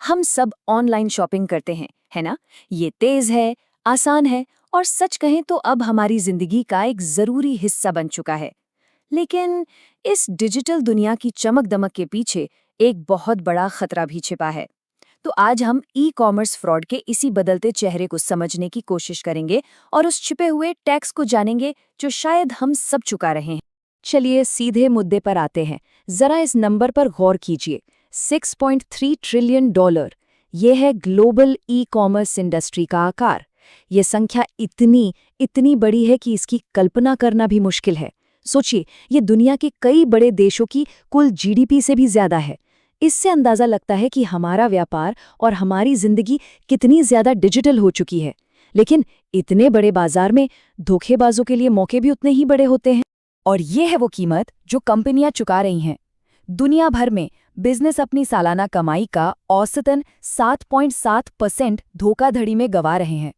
हम सब online shopping करते हैं, है ना? ये तेज है, आसान है और सच कहें तो अब हमारी जिंदगी का एक जरूरी हिस्सा बन चुका है। लेकिन इस डिजिटल दुनिया की चमक-दमक के पीछे एक बहुत बड़ा खतरा भी छिपा है। तो आज हम ई कॉमर्स फ्रॉड के इसी बदलते चेहरे को समझने की कोशिश करेंगे और उस छिपे हुए टैक्स को जानेंगे जो शायद हम सब चुका रहे हैं। चलिए सीधे मुद्दे पर आते हैं। जरा इस नंबर पर गौर कीजिए। 6.3 ट्रिलियन डॉलर। ये है ग्लोबल ई कॉमर्स इंडस्ट्री का आकार। ये संख्या इतनी बड़ी है कि इसकी कल्पना करना भी मुश्किल है। सोचिए, ये दुनिया के कई बड़े देशों की कुल जीडीपी से भी ज्यादा है। इससे अंदाजा लगता है कि हमारा व्यापार और हमारी जिंदगी कितनी ज्यादा डिजिटल हो चुकी है। लेकिन इतने बड़े बाजार में धोखेबाजों के लिए मौके भी उतने ही बड़े होते हैं। और ये है वो कीमत जो कंपनियां चुका रही हैं। दुनिया भर में बिजनेस अपनी सालाना कमाई का औसतन 7.7% धोखाधड़ी में गंवा रहे हैं।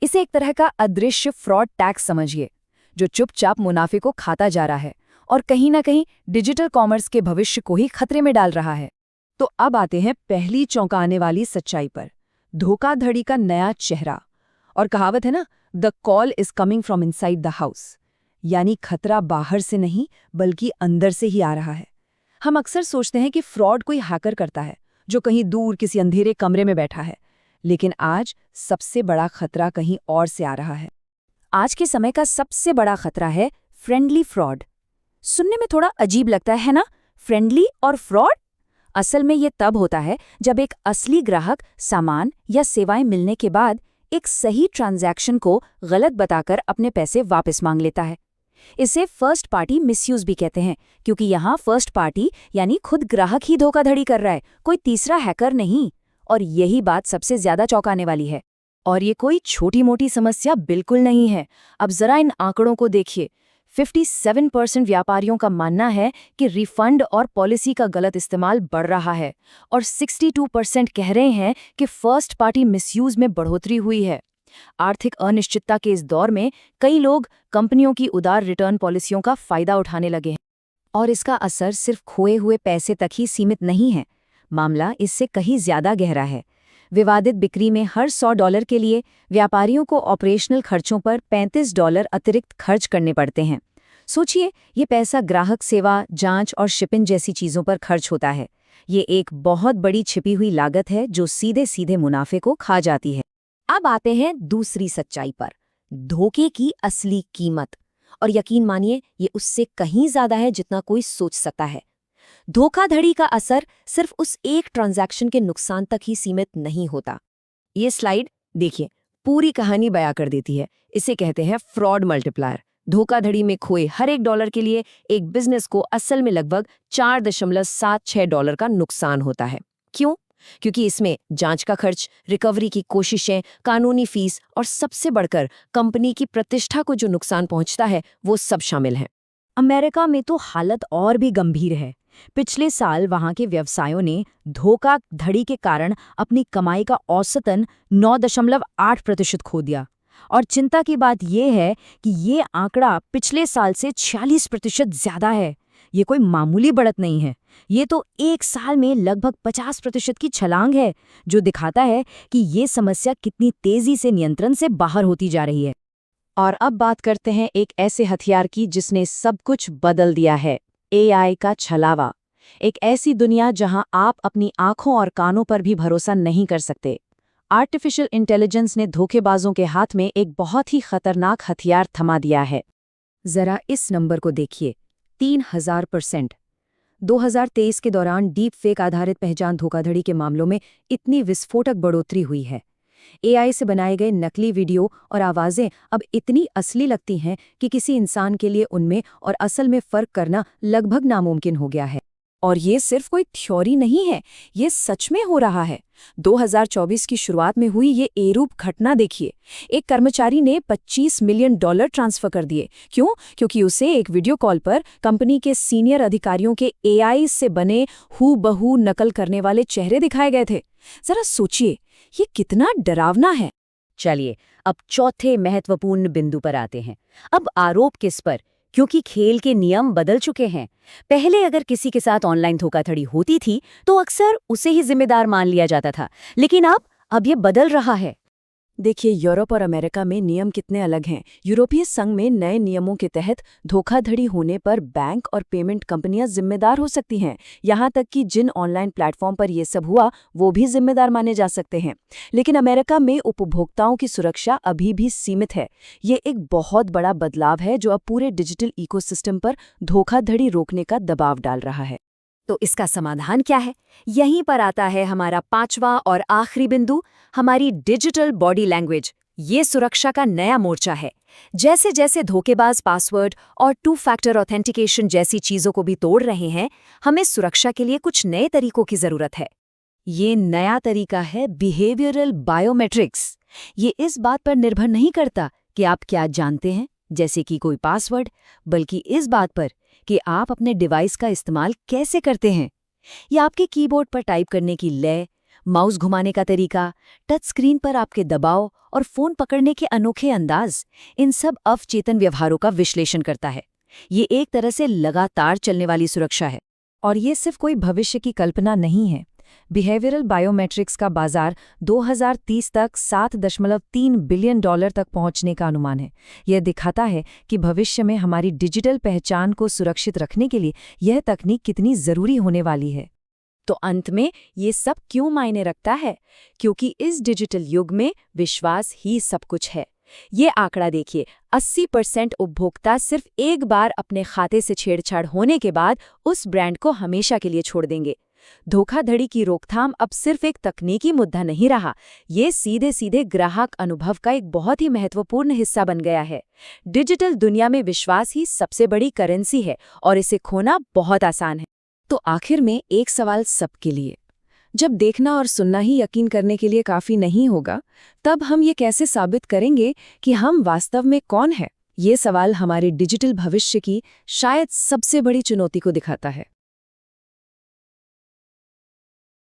इसे एक तरह का अदृश्य फ्रॉड टैक्स समझिए, जो चुपचाप मुनाफे को खाता जा रहा है और कहीं ना कहीं डिजिटल कॉमर्स के भविष्य को ही खतरे में डाल रहा है। तो अब आते हैं पहली चौंकाने वाली सच्चाई पर, धोखाधड़ी का नया चेहरा। और कहावत है ना, the call is coming from inside the house, यानी खतरा बाहर से नहीं बल्कि अंदर से ही आ रहा है। हम अक्सर सोचते हैं कि फ्रॉड कोई हैकर करता है जो कहीं दूर किसी अंधेरे कमरे में बैठा है, लेकिन आज सबसे बड़ा खतरा कहीं और से आ रहा है। आज के समय का सबसे बड़ा खतरा है फ्रेंडली फ्रॉड। सुनने में थोड़ा अजीब लगता है ना, फ्रेंडली और फ्रॉड? असल में ये तब होता है जब एक असली ग्राहक सामान या सेवाएं मिलने के बाद एक सही ट्रांजैक्शन को गलत बताकर अपने पैसे वापस मांग लेता है। इसे फर्स्ट पार्टी मिसयूज भी कहते हैं, क्योंकि यहाँ फर्स्ट पार्टी यानी खुद ग्राहक ही धोखाधड़ी कर रहा है, कोई तीसरा हैकर नहीं। और यही बात सबसे ज्यादा चौंकाने वाली है। और ये कोई छोटी मोटी समस्या बिल्कुल नहीं है। अब जरा इन आंकड़ों को देखिए। 57% व्यापारियों का मानना है कि रिफंड और पॉलिसी का गलत इस्तेमाल बढ़ रहा है, और 62% कह रहे हैं कि फर्स्ट पार्टी मिसयूज में बढ़ोतरी हुई है। आर्थिक अनिश्चितता के इस दौर में कई लोग कंपनियों की उदार रिटर्न पॉलिसियों का फायदा उठाने लगे हैं। और इसका असर सिर्फ खोए हुए पैसे तक ही सीमित नहीं है। मामला इससे कहीं ज्यादा गहरा है। विवादित बिक्री में हर $100 के लिए व्यापारियों को ऑपरेशनल खर्चों पर $35 अतिरिक्त खर्च करने पड़ते हैं। सोचिए, ये पैसा ग्राहक सेवा, जांच और शिपिंग जैसी चीजों पर खर्च होता है। ये एक बहुत बड़ी छिपी हुई लागत है जो सीधे सीधे मुनाफे को खा जाती है। अब आते हैं दूसरी सच्चाई पर, धोखे की असली कीमत। और यकीन मानिए, ये उससे कहीं ज्यादा है जितना कोई सोच सकता है। धोखाधड़ी का असर सिर्फ उस एक ट्रांजैक्शन के नुकसान तक ही सीमित नहीं होता। ये स्लाइड देखिए, पूरी कहानी बयां कर देती है। इसे कहते हैं फ्रॉड मल्टीप्लायर। धोखाधड़ी में खोए हर $1 के लिए एक बिजनेस को असल में लगभग $4.76 का नुकसान होता है। क्यों? क्योंकि इसमें जांच का खर्च, रिकवरी की कोशिशें, कानूनी फीस और सबसे बढ़कर कंपनी की प्रतिष्ठा को जो नुकसान पहुंचता है, वो सब शामिल है। अमेरिका में तो हालत और भी गंभीर है। पिछले साल वहां के व्यवसायों ने धोखाधड़ी के कारण अपनी कमाई का औसतन 9.8% खो दिया। और चिंता की बात यह है कि ये आंकड़ा पिछले साल से 46% ज्यादा है। ये कोई मामूली बढ़त नहीं है। ये तो एक साल में लगभग 50% की छलांग है, जो दिखाता है कि ये समस्या कितनी तेजी से नियंत्रण से बाहर होती जा रही है। और अब बात करते हैं एक ऐसे हथियार की जिसने सब कुछ बदल दिया है, एआई का छलावा। एक ऐसी दुनिया जहां आप अपनी आंखों और कानों पर भी भरोसा नहीं कर सकते। आर्टिफिशियल इंटेलिजेंस ने धोखेबाजों के हाथ में एक बहुत ही खतरनाक हथियार थमा दिया है। जरा इस नंबर को देखिए, 3000%। 2023 के दौरान डीप फेक आधारित पहचान धोखाधड़ी के मामलों में इतनी विस्फोटक बढ़ोतरी हुई है। एआई से बनाए गए नकली वीडियो और आवाजें अब इतनी असली लगती हैं कि किसी इंसान के लिए उनमें और असल में फर्क करना लगभग नामुमकिन हो गया है। और ये सिर्फ कोई थ्योरी नहीं है, ये सच में हो रहा है। 2024 की शुरुआत में हुई ये एरूप घटना देखिए। एक कर्मचारी ने $25 मिलियन ट्रांसफर कर दिए। क्यों? क्योंकि उसे एक वीडियो कॉल पर कंपनी के सीनियर अधिकारियों के एआई से बने हूबहू नकल करने वाले चेहरे दिखाए गए थे। जरा सोचिए, ये कितना डरावना है। चलिए, अब चौथे महत्वपूर्ण बिंदु पर आते हैं। अब आरोप किस पर? क्योंकि खेल के नियम बदल चुके हैं। पहले अगर किसी के साथ ऑनलाइन धोखाधड़ी होती थी तो अक्सर उसे ही जिम्मेदार मान लिया जाता था, लेकिन अब ये बदल रहा है। देखिए, यूरोप और अमेरिका में नियम कितने अलग हैं। यूरोपीय संघ में नए नियमों के तहत धोखाधड़ी होने पर बैंक और पेमेंट कंपनियां जिम्मेदार हो सकती हैं। यहाँ तक कि जिन ऑनलाइन प्लेटफॉर्म पर ये सब हुआ वो भी जिम्मेदार माने जा सकते हैं। लेकिन अमेरिका में उपभोक्ताओं की सुरक्षा अभी भी सीमित है। ये एक बहुत बड़ा बदलाव है जो अब पूरे डिजिटल इकोसिस्टम पर धोखाधड़ी रोकने का दबाव डाल रहा है। तो इसका समाधान क्या है? यहीं पर आता है हमारा पांचवा और आखिरी बिंदु, हमारी डिजिटल बॉडी लैंग्वेज। ये सुरक्षा का नया मोर्चा है। जैसे जैसे धोखेबाज पासवर्ड और 2 फैक्टर ऑथेंटिकेशन जैसी चीजों को भी तोड़ रहे हैं, हमें सुरक्षा के लिए कुछ नए तरीकों की जरूरत है। ये नया तरीका है बिहेवियरल बायोमेट्रिक्स। ये इस बात पर निर्भर नहीं करता कि आप क्या जानते हैं, जैसे कि कोई पासवर्ड, बल्कि इस बात पर कि आप अपने डिवाइस का इस्तेमाल कैसे करते हैं। या आपके कीबोर्ड पर टाइप करने की लय, माउस घुमाने का तरीका, टच स्क्रीन पर आपके दबाव और फोन पकड़ने के अनोखे अंदाज, इन सब अवचेतन व्यवहारों का विश्लेषण करता है। ये एक तरह से लगातार चलने वाली सुरक्षा है। और ये सिर्फ कोई भविष्य की कल्पना नहीं है। बिहेवियरल बायोमेट्रिक्स का बाजार 2030 तक $7.3 बिलियन तक पहुंचने का अनुमान है। यह दिखाता है कि भविष्य में हमारी डिजिटल पहचान को सुरक्षित रखने के लिए यह तकनीक कितनी जरूरी होने वाली है। तो अंत में ये सब क्यों मायने रखता है? क्योंकि इस डिजिटल युग में विश्वास ही सब कुछ है। ये आंकड़ा देखिए, 80% उपभोक्ता सिर्फ एक बार अपने खाते से छेड़छाड़ होने के बाद उस ब्रांड को हमेशा के लिए छोड़ देंगे। धोखाधड़ी की रोकथाम अब सिर्फ एक तकनीकी मुद्दा नहीं रहा, ये सीधे सीधे ग्राहक अनुभव का एक बहुत ही महत्वपूर्ण हिस्सा बन गया है। डिजिटल दुनिया में विश्वास ही सबसे बड़ी करेंसी है और इसे खोना बहुत आसान है। तो आखिर में एक सवाल सबके लिए, जब देखना और सुनना ही यकीन करने के लिए काफी नहीं होगा, तब हम ये कैसे साबित करेंगे कि हम वास्तव में कौन हैं? ये सवाल हमारे डिजिटल भविष्य की शायद सबसे बड़ी चुनौती को दिखाता है।